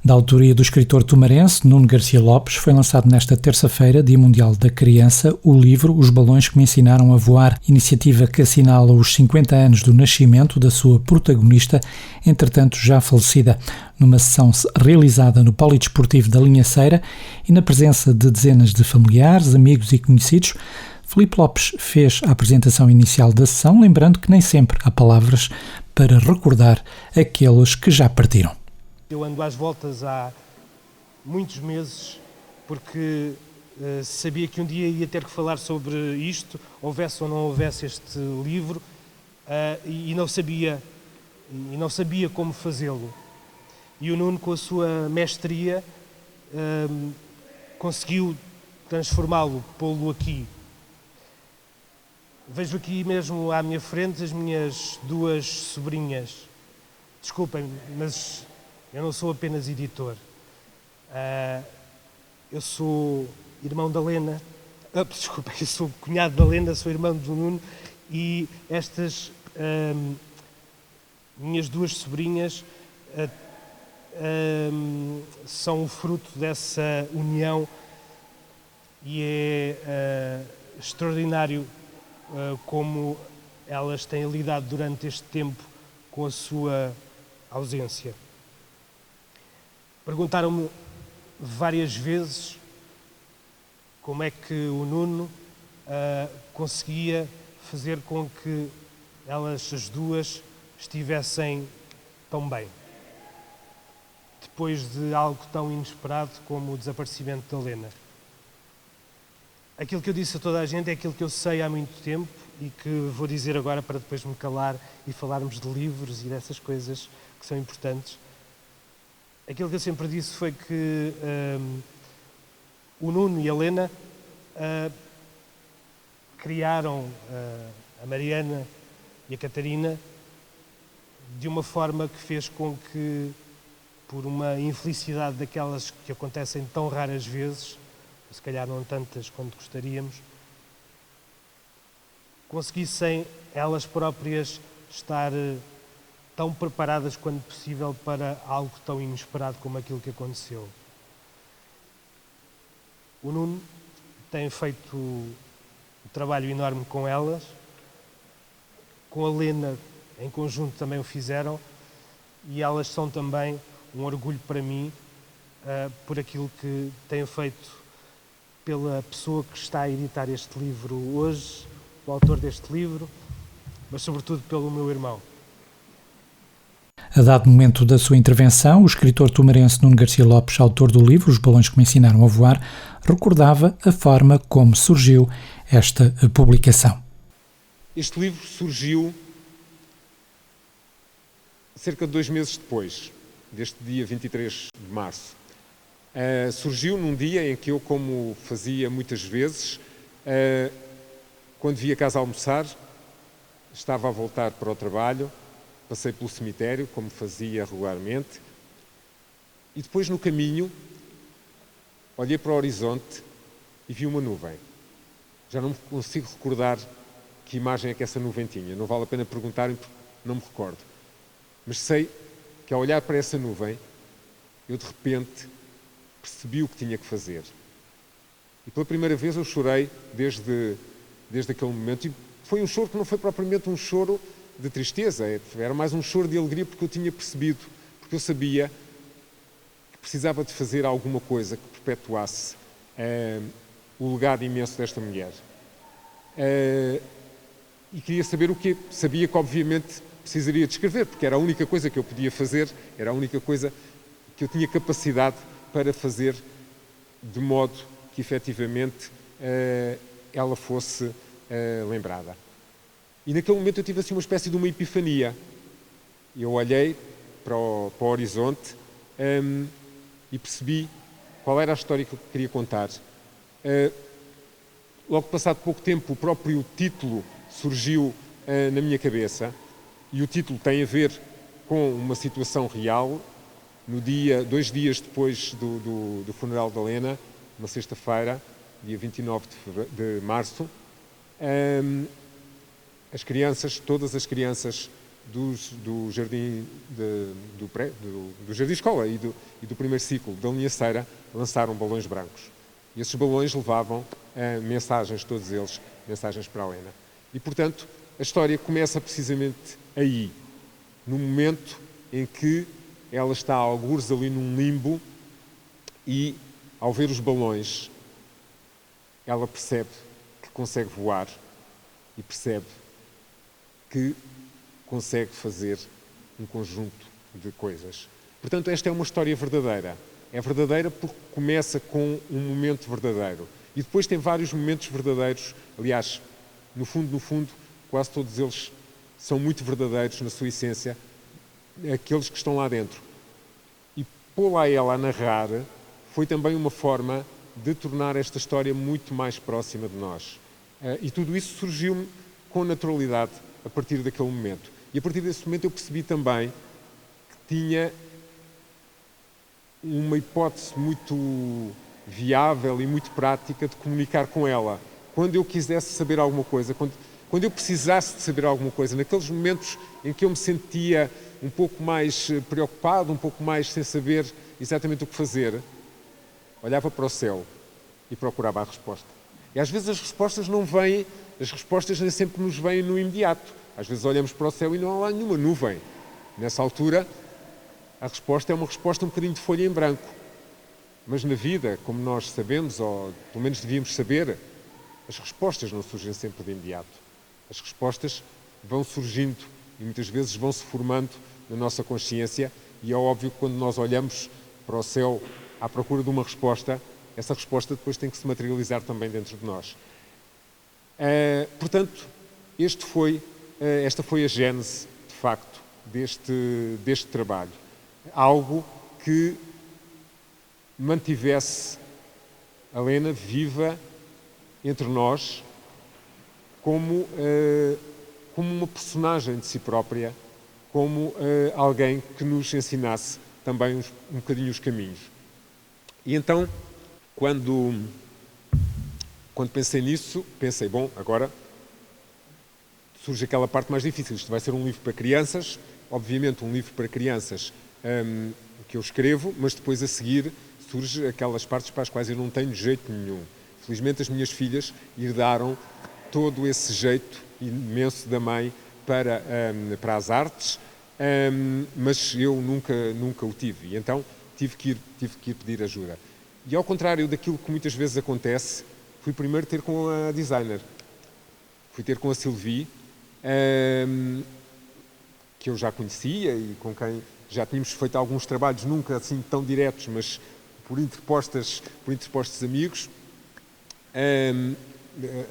Da autoria do escritor tumarense Nuno Garcia Lopes, foi lançado nesta terça-feira, Dia Mundial da Criança, o livro Os Balões que me ensinaram a voar, iniciativa que assinala os 50 anos do nascimento da sua protagonista, entretanto já falecida, numa sessão realizada no Polidesportivo da Linhaceira e na presença de dezenas de familiares, amigos e conhecidos. Filipe Lopes fez a apresentação inicial da sessão, lembrando que nem sempre há palavras para recordar aqueles que já partiram. Eu ando às voltas há muitos meses porque sabia que um dia ia ter que falar sobre isto, houvesse ou não houvesse este livro, e não sabia como fazê-lo. E o Nuno, com a sua mestria, conseguiu transformá-lo, pô-lo aqui. Vejo aqui mesmo à minha frente as minhas duas sobrinhas. Desculpem, mas eu não sou apenas editor. Eu sou irmão da Lena. Desculpem, eu sou cunhado da Lena, sou irmão do Nuno. E estas minhas duas sobrinhas são o fruto dessa união e é extraordinário como elas têm lidado durante este tempo com a sua ausência. Perguntaram-me várias vezes como é que o Nuno conseguia fazer com que elas, as duas, estivessem tão bem, depois de algo tão inesperado como o desaparecimento da Lena. Aquilo que eu disse a toda a gente é aquilo que eu sei há muito tempo e que vou dizer agora para depois me calar e falarmos de livros e dessas coisas que são importantes. Aquilo que eu sempre disse foi que o Nuno e a Lena criaram a Mariana e a Catarina de uma forma que fez com que, por uma infelicidade daquelas que acontecem tão raras vezes, se calhar não tantas quanto gostaríamos, conseguissem elas próprias estar tão preparadas quanto possível para algo tão inesperado como aquilo que aconteceu. O Nuno tem feito um trabalho enorme com elas, com a Lena em conjunto também o fizeram, e elas são também um orgulho para mim por aquilo que têm feito pela pessoa que está a editar este livro hoje, o autor deste livro, mas sobretudo pelo meu irmão. A dado momento da sua intervenção, o escritor tumarense Nuno Garcia Lopes, autor do livro Os Balões que me ensinaram a voar, recordava a forma como surgiu esta publicação. Este livro surgiu cerca de 2 meses depois, deste dia 23 de março. Surgiu num dia em que eu, como fazia muitas vezes, quando via casa almoçar, estava a voltar para o trabalho, passei pelo cemitério, como fazia regularmente, e depois no caminho olhei para o horizonte e vi uma nuvem. Já não me consigo recordar que imagem é que essa nuvem tinha, não vale a pena perguntarem porque não me recordo. Mas sei que ao olhar para essa nuvem, eu de repente percebi o que tinha que fazer. E pela primeira vez eu chorei desde aquele momento. E foi um choro que não foi propriamente um choro de tristeza, era mais um choro de alegria porque eu tinha percebido, porque eu sabia que precisava de fazer alguma coisa que perpetuasse o legado imenso desta mulher. E queria saber o quê. Sabia que obviamente precisaria de escrever, porque era a única coisa que eu podia fazer, era a única coisa que eu tinha capacidade para fazer de modo que efetivamente ela fosse lembrada. E naquele momento eu tive assim uma espécie de uma epifania. Eu olhei para o horizonte e percebi qual era a história que eu queria contar. Logo passado pouco tempo, o próprio título surgiu na minha cabeça, e o título tem a ver com uma situação real. No dia, 2 dias depois do funeral da Lena, uma sexta-feira, dia 29 de março, as crianças, todas as crianças do jardim do jardim escola e do primeiro ciclo da linha Ceira lançaram balões brancos. E esses balões levavam mensagens, todos eles, mensagens para a Helena. E, portanto, a história começa precisamente aí, no momento em que ela está a algures ali num limbo e, ao ver os balões, ela percebe que consegue voar e percebe que consegue fazer um conjunto de coisas. Portanto, esta é uma história verdadeira. É verdadeira porque começa com um momento verdadeiro. E depois tem vários momentos verdadeiros. Aliás, no fundo, quase todos eles são muito verdadeiros na sua essência, aqueles que estão lá dentro. E pô-la ela a narrar foi também uma forma de tornar esta história muito mais próxima de nós. E tudo isso surgiu-me com naturalidade a partir daquele momento. E a partir desse momento eu percebi também que tinha uma hipótese muito viável e muito prática de comunicar com ela. Quando eu quisesse saber alguma coisa, quando eu precisasse de saber alguma coisa, naqueles momentos em que eu me sentia um pouco mais preocupado, um pouco mais sem saber exatamente o que fazer, olhava para o céu e procurava a resposta. E às vezes as respostas não vêm, as respostas nem sempre nos vêm no imediato. Às vezes olhamos para o céu e não há lá nenhuma nuvem. Nessa altura, a resposta é uma resposta um bocadinho de folha em branco. Mas na vida, como nós sabemos, ou pelo menos devíamos saber, as respostas não surgem sempre de imediato. As respostas vão surgindo e muitas vezes vão se formando na nossa consciência e é óbvio que quando nós olhamos para o céu à procura de uma resposta, essa resposta depois tem que se materializar também dentro de nós. Portanto, esta foi a gênese, de facto, deste trabalho. Algo que mantivesse a Helena viva entre nós como uma personagem de si própria, como alguém que nos ensinasse também um bocadinho os caminhos. E então, quando pensei nisso, pensei, bom, agora surge aquela parte mais difícil. Isto vai ser um livro para crianças, obviamente um livro para crianças que eu escrevo, mas depois a seguir surge aquelas partes para as quais eu não tenho jeito nenhum. Felizmente as minhas filhas herdaram todo esse jeito imenso da mãe para as artes, mas eu nunca o tive. E então tive que ir pedir ajuda. E ao contrário daquilo que muitas vezes acontece, fui primeiro ter com a designer. Fui ter com a Sylvie, que eu já conhecia e com quem já tínhamos feito alguns trabalhos, nunca assim tão diretos, mas por interpostos amigos.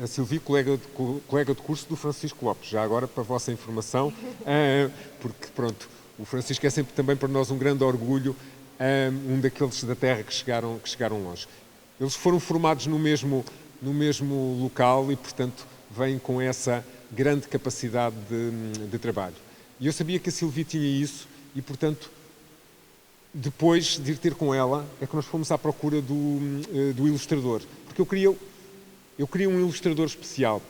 A Sylvie, colega de curso do Francisco Lopes, já agora para a vossa informação, porque pronto, o Francisco é sempre também para nós um grande orgulho, um daqueles da terra que chegaram longe. Eles foram formados no mesmo local e, portanto, vêm com essa grande capacidade de trabalho. E eu sabia que a Sylvie tinha isso e, portanto, depois de ir ter com ela, é que nós fomos à procura do ilustrador. Porque eu queria um ilustrador especial.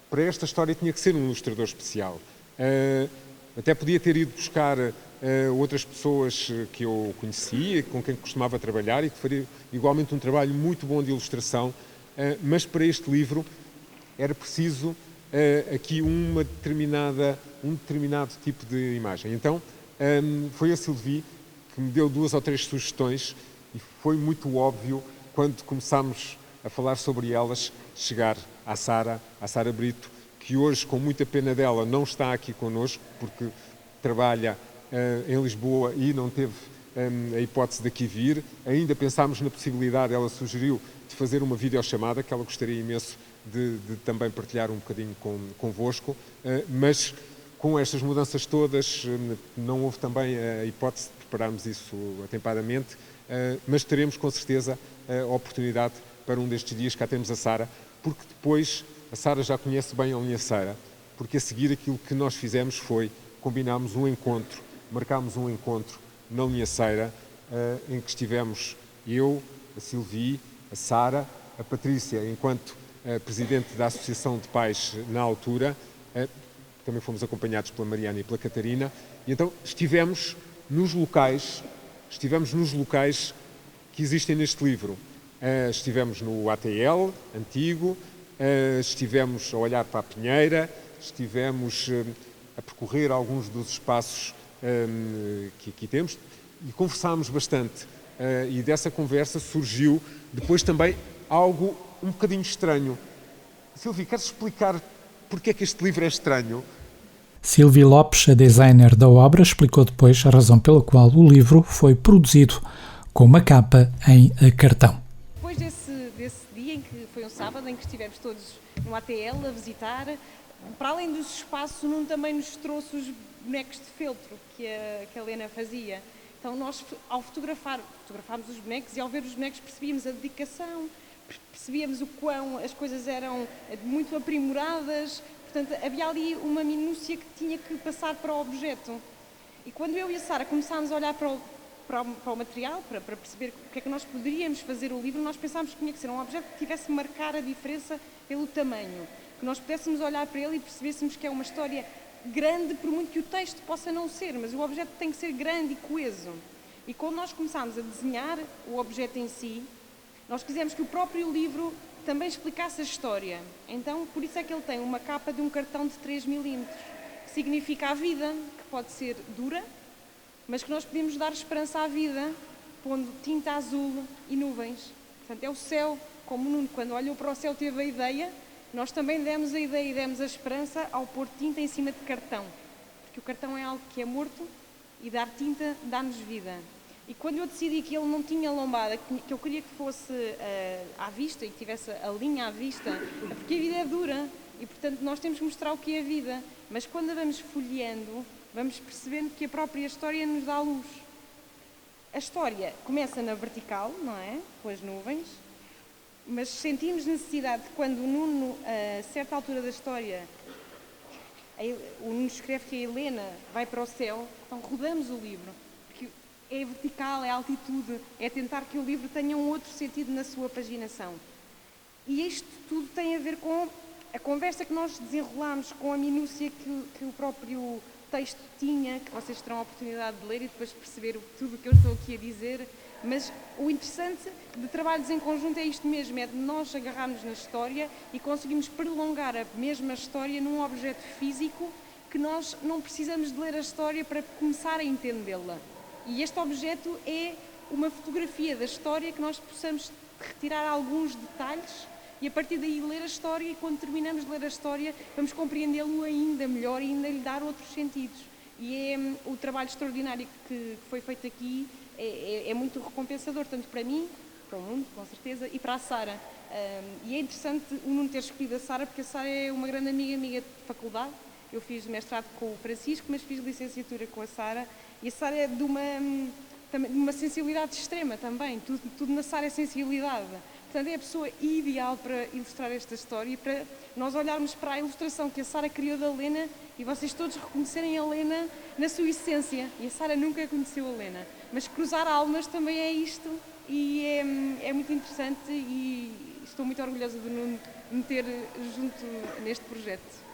Para esta história tinha que ser um ilustrador especial. Até podia ter ido buscar outras pessoas que eu conhecia, com quem costumava trabalhar e que faria igualmente um trabalho muito bom de ilustração, mas para este livro era preciso aqui um determinado tipo de imagem. Então, foi a Sylvie que me deu 2 ou 3 sugestões e foi muito óbvio, quando começámos a falar sobre elas, chegar à Sara Brito, que hoje, com muita pena dela, não está aqui connosco, porque trabalha em Lisboa e não teve a hipótese de aqui vir. Ainda pensámos na possibilidade, ela sugeriu, de fazer uma videochamada, que ela gostaria imenso de também partilhar um bocadinho convosco, mas com estas mudanças todas não houve também a hipótese de prepararmos isso atempadamente, mas teremos com certeza a oportunidade para um destes dias. Cá temos a Sara, porque depois a Sara já conhece bem a linha Ceira, porque a seguir aquilo que nós fizemos foi combinámos um encontro, marcámos um encontro na linha Ceira, em que estivemos eu, a Sylvie, a Sara, a Patrícia, enquanto presidente da Associação de Pais na altura, também fomos acompanhados pela Mariana e pela Catarina, e então estivemos nos locais que existem neste livro. Estivemos no ATL, antigo, estivemos a olhar para a Pinheira, estivemos a percorrer alguns dos espaços que aqui temos e conversámos bastante. E dessa conversa surgiu depois também algo um bocadinho estranho. Silvia, queres explicar porque é que este livro é estranho? Sílvia Lopes, a designer da obra, explicou depois a razão pela qual o livro foi produzido com uma capa em cartão. Depois desse dia, em que foi um sábado, em que estivemos todos no ATL a visitar, para além dos espaços, o Nuno também nos trouxe os bonecos de feltro que a Helena fazia. Então nós, ao fotografámos os bonecos e ao ver os bonecos percebíamos a dedicação, percebíamos o quão as coisas eram muito aprimoradas, portanto havia ali uma minúcia que tinha que passar para o objeto. E quando eu e a Sara começámos a olhar para o material, para perceber o que é que nós poderíamos fazer o livro, nós pensámos que tinha que ser um objeto que tivesse que marcar a diferença pelo tamanho, que nós pudéssemos olhar para ele e percebêssemos que é uma história grande, por muito que o texto possa não ser, mas o objeto tem que ser grande e coeso. E quando nós começámos a desenhar o objeto em si, nós quisemos que o próprio livro também explicasse a história. Então, por isso é que ele tem uma capa de um cartão de 3 milímetros, que significa a vida, que pode ser dura, mas que nós podemos dar esperança à vida, pondo tinta azul e nuvens. Portanto, é o céu, como o Nuno, quando olhou para o céu, teve a ideia. Nós também demos a ideia e demos a esperança ao pôr tinta em cima de cartão, porque o cartão é algo que é morto e dar tinta dá-nos vida. E quando eu decidi que ele não tinha lombada, que eu queria que fosse à vista e que tivesse a linha à vista, porque a vida é dura e, portanto, nós temos que mostrar o que é a vida. Mas quando a vamos folheando, vamos percebendo que a própria história nos dá luz. A história começa na vertical, não é? Com as nuvens. Mas sentimos necessidade de, quando o Nuno, a certa altura da história, o Nuno escreve que a Helena vai para o céu, então rodamos o livro, porque é vertical, é altitude, é tentar que o livro tenha um outro sentido na sua paginação. E isto tudo tem a ver com a conversa que nós desenrolámos, com a minúcia que o próprio texto tinha, que vocês terão a oportunidade de ler e depois perceber tudo o que eu estou aqui a dizer. Mas o interessante de trabalhos em conjunto é isto mesmo, é de nós agarrarmos na história e conseguimos prolongar a mesma história num objeto físico que nós não precisamos de ler a história para começar a entendê-la. E este objeto é uma fotografia da história que nós possamos retirar alguns detalhes e a partir daí ler a história, e quando terminamos de ler a história vamos compreendê-lo ainda melhor e ainda lhe dar outros sentidos. E é o trabalho extraordinário que foi feito aqui. É muito recompensador, tanto para mim, para o Nuno, com certeza, e para a Sara. E é interessante o Nuno ter escolhido a Sara, porque a Sara é uma grande amiga de faculdade. Eu fiz mestrado com o Francisco, mas fiz licenciatura com a Sara. E a Sara é de uma sensibilidade extrema também. Tudo na Sara é sensibilidade. Portanto, é a pessoa ideal para ilustrar esta história e para nós olharmos para a ilustração que a Sara criou da Helena e vocês todos reconhecerem a Helena na sua essência. E a Sara nunca conheceu a Helena. Mas cruzar almas também é isto e é muito interessante e estou muito orgulhosa de Nuno me ter junto neste projeto.